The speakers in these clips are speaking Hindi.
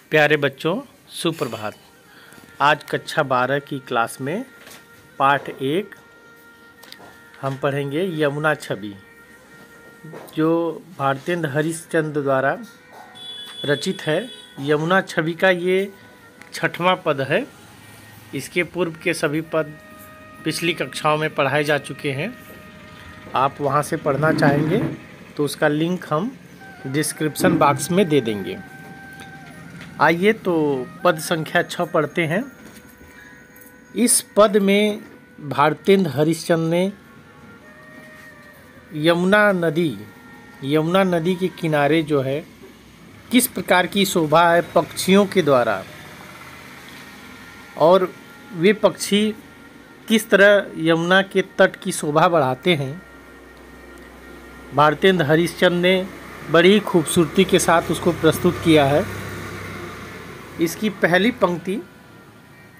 प्यारे बच्चों, सुप्रभात। आज कक्षा 12 की क्लास में पाठ 1 हम पढ़ेंगे यमुना छवि, जो भारतेंद्र हरिश्चंद्र द्वारा रचित है। यमुना छवि का ये 6वां पद है। इसके पूर्व के सभी पद पिछली कक्षाओं में पढ़ाए जा चुके हैं। आप वहाँ से पढ़ना चाहेंगे तो उसका लिंक हम डिस्क्रिप्शन बॉक्स में दे देंगे। आइए तो पद संख्या 6 पढ़ते हैं। इस पद में भारतेंद्र हरिश्चंद्र ने यमुना नदी के किनारे जो है किस प्रकार की शोभा है पक्षियों के द्वारा, और वे पक्षी किस तरह यमुना के तट की शोभा बढ़ाते हैं, भारतेंद्र हरिश्चंद्र ने बड़ी ही खूबसूरती के साथ उसको प्रस्तुत किया है। इसकी पहली पंक्ति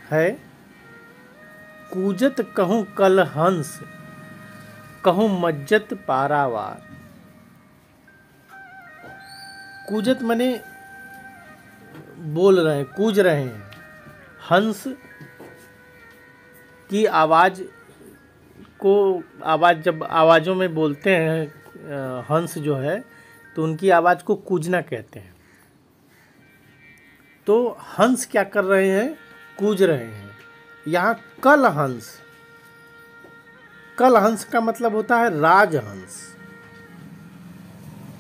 है, कूजत कहूँ कल हंस, कहूँ मज्जत पारावार। कूजत मने बोल रहे हैं, कूज रहे हैं। हंस की आवाज़ जब आवाज़ों में बोलते हैं हंस जो है, तो उनकी आवाज़ को कूजना कहते हैं। तो हंस क्या कर रहे हैं? कूज रहे हैं। यहाँ कल हंस का मतलब होता है राजहंस।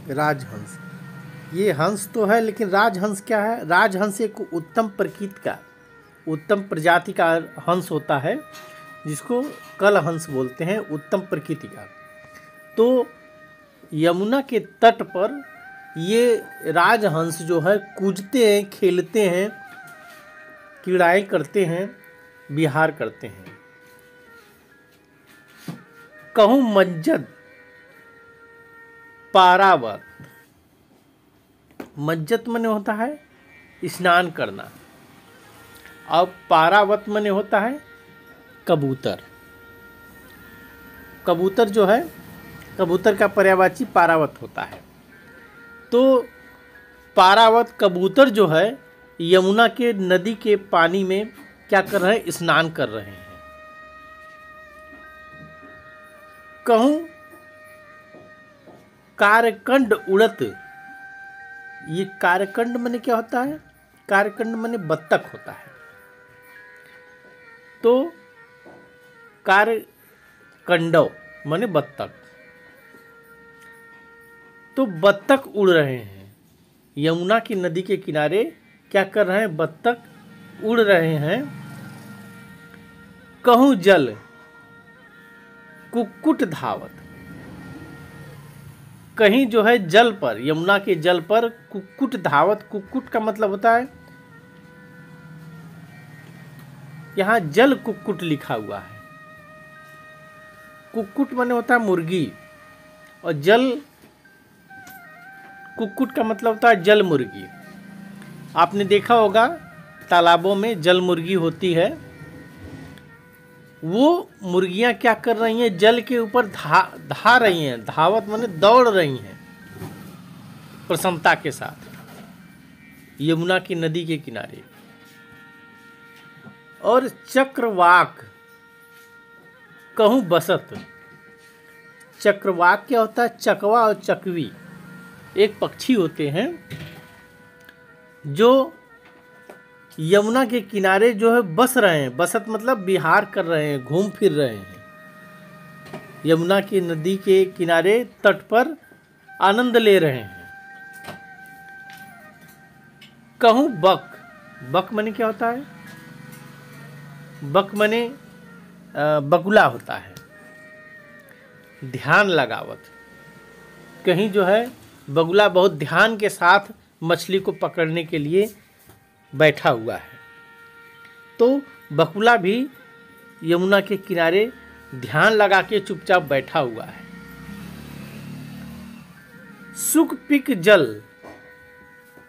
राजहंस, ये हंस तो है, लेकिन राजहंस क्या है? राजहंस एक उत्तम उत्तम प्रजाति का हंस होता है, जिसको कल हंस बोलते हैं, उत्तम प्रकृति का। तो यमुना के तट पर ये राजहंस जो है कूदते हैं, खेलते हैं, क्रीड़ाएं करते हैं, विहार करते हैं। कहूँ मज्जत पारावत। मज्जत मने होता है स्नान करना, और पारावत मने होता है कबूतर। कबूतर जो है, कबूतर का पर्यायवाची पारावत होता है। तो पारावत कबूतर जो है यमुना के नदी के पानी में क्या कर रहे हैं? स्नान कर रहे हैं। कहूँ कार्यकंड उड़त। ये कार्यकंड मने क्या होता है? कार्यकंड मने बत्तख होता है। तो कार्यकंडव मने बत्तख। तो बत्तख उड़ रहे हैं यमुना की नदी के किनारे। क्या कर रहे हैं? बत्तख उड़ रहे हैं। कहूँ जल कुक्कुट धावत। कहीं जो है जल पर, यमुना के जल पर कुक्कुट धावत। कुक्कुट का मतलब होता है, यहाँ जल कुक्कुट लिखा हुआ है। कुक्कुट माने होता है मुर्गी, और जल कुक्कुट का मतलब होता है जल मुर्गी। आपने देखा होगा तालाबों में जल मुर्गी होती है। वो मुर्गियां क्या कर रही हैं? जल के ऊपर धा रही हैं। धावत माने दौड़ रही हैं प्रसन्नता के साथ यमुना की नदी के किनारे। और चक्रवाक कहूँ बसत। चक्रवाक क्या होता है? चकवा और चकवी एक पक्षी होते हैं जो यमुना के किनारे जो है बस रहे हैं। बसत मतलब विहार कर रहे हैं, घूम फिर रहे हैं, यमुना की नदी के किनारे तट पर आनंद ले रहे हैं। कहूँ बक। बक मने क्या होता है? बक मने बगुला होता है। ध्यान लगावत। कहीं जो है बगुला बहुत ध्यान के साथ मछली को पकड़ने के लिए बैठा हुआ है। तो बगुला भी यमुना के किनारे ध्यान लगा के चुपचाप बैठा हुआ है। सुख पिक जल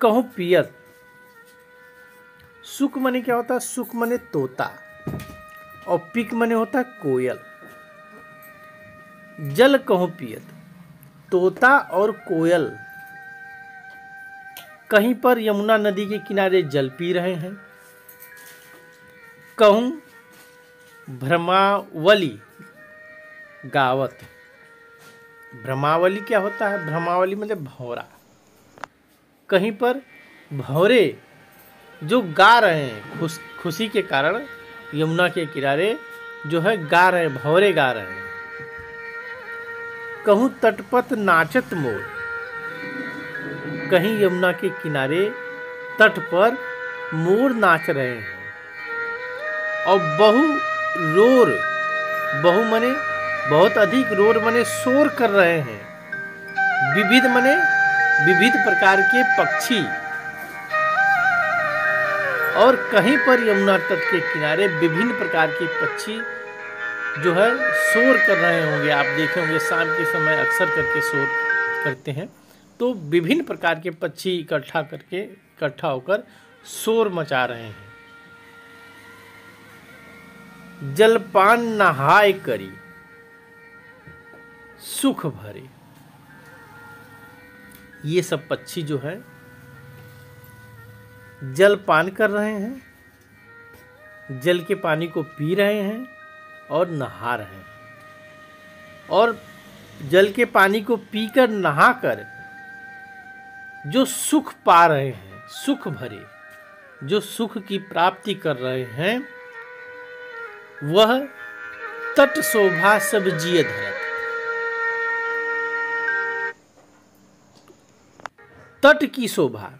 कहूँ पियत। सुख मने क्या होता है? सुख मने तोता, और पिक मने होता है कोयल। जल कहूँ पियत। तोता और कोयल कहीं पर यमुना नदी के किनारे जल पी रहे हैं। कहूँ भ्रमावली गावत। भ्रमावली क्या होता है? भ्रमावली मतलब भौरा। कहीं पर भौरे जो गा रहे हैं, खुशी के कारण यमुना के किनारे जो है गा रहे हैं, भौरे गा रहे हैं। कहूँ तटपथ नाचत मोर। कहीं यमुना के किनारे तट पर मोर नाच रहे हैं। और बहु मने बहुत अधिक, रोर मने शोर कर रहे हैं। विविध मने विविध प्रकार के पक्षी। और कहीं पर यमुना तट के किनारे विभिन्न प्रकार के पक्षी जो है शोर कर रहे होंगे। आप देखे होंगे शाम के समय अक्सर करके शोर करते हैं। तो विभिन्न प्रकार के पक्षी इकट्ठा होकर शोर मचा रहे हैं। जलपान नहाय करी सुख भरे। ये सब पक्षी जो है जल पान कर रहे हैं, जल के पानी को पी रहे हैं और नहा रहे हैं। और जल के पानी को पीकर नहाकर जो सुख पा रहे हैं, सुख भरे जो सुख की प्राप्ति कर रहे हैं, वह तट शोभा सब जिय धरत। तट की शोभा,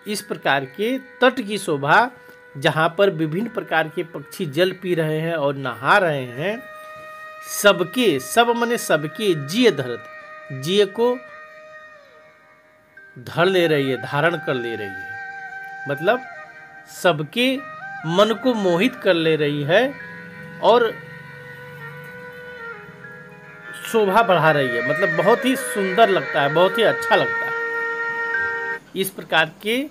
इस प्रकार के तट की शोभा जहाँ पर विभिन्न प्रकार के पक्षी जल पी रहे हैं और नहा रहे हैं, सबके, सब मने सबके, जिय धरत, जिय को धर ले रही है, धारण कर ले रही है। मतलब सबके मन को मोहित कर ले रही है और शोभा बढ़ा रही है। मतलब बहुत ही सुंदर लगता है, बहुत ही अच्छा लगता है। इस प्रकार के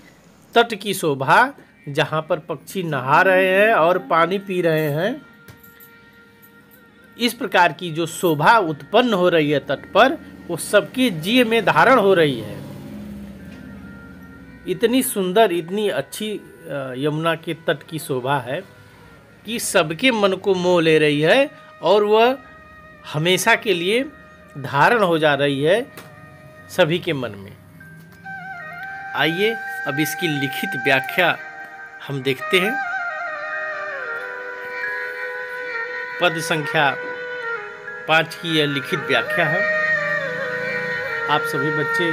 तट की शोभा जहाँ पर पक्षी नहा रहे हैं और पानी पी रहे हैं, इस प्रकार की जो शोभा उत्पन्न हो रही है तट पर, वो सबके जिय में धारण हो रही है। इतनी सुंदर, इतनी अच्छी यमुना के तट की शोभा है कि सबके मन को मोह ले रही है और वह हमेशा के लिए धारण हो जा रही है सभी के मन में। आइए अब इसकी लिखित व्याख्या हम देखते हैं। पद संख्या 5 की यह लिखित व्याख्या है। आप सभी बच्चे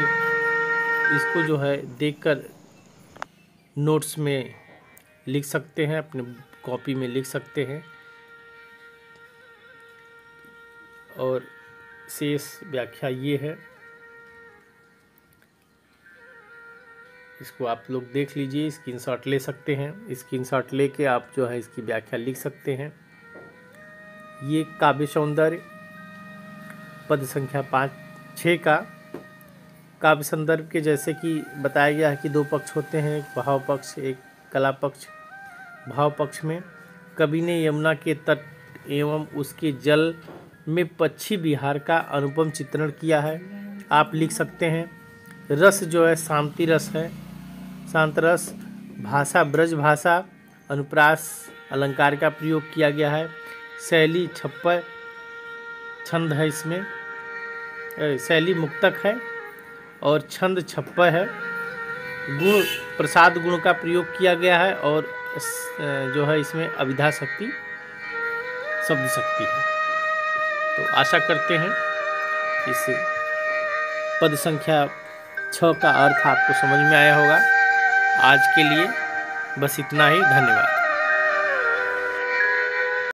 इसको जो है देखकर नोट्स में लिख सकते हैं, अपने कॉपी में लिख सकते हैं। और शेष व्याख्या ये है, इसको आप लोग देख लीजिए, स्क्रीनशॉट ले सकते हैं। स्क्रीनशॉट लेके आप जो है इसकी व्याख्या लिख सकते हैं। ये काव्य सौंदर्य पद संख्या 5-6 का काव्य संदर्भ के जैसे कि बताया गया है कि 2 पक्ष होते हैं, एक भाव पक्ष, एक कला पक्ष। भाव पक्ष में कवि ने यमुना के तट एवं उसके जल में पक्षी विहार का अनुपम चित्रण किया है। आप लिख सकते हैं। रस जो है शांति रस है, शांत रस। भाषा ब्रज भाषा, अनुप्रास अलंकार का प्रयोग किया गया है। शैली छप्पर छंद है, इसमें शैली मुक्तक है और छंद छप्पर है। गुण प्रसाद गुण का प्रयोग किया गया है और जो है इसमें अभिधा शक्ति शब्द शक्ति है। तो आशा करते हैं इस पद संख्या 6 का अर्थ आपको समझ में आया होगा। आज के लिए बस इतना ही। धन्यवाद।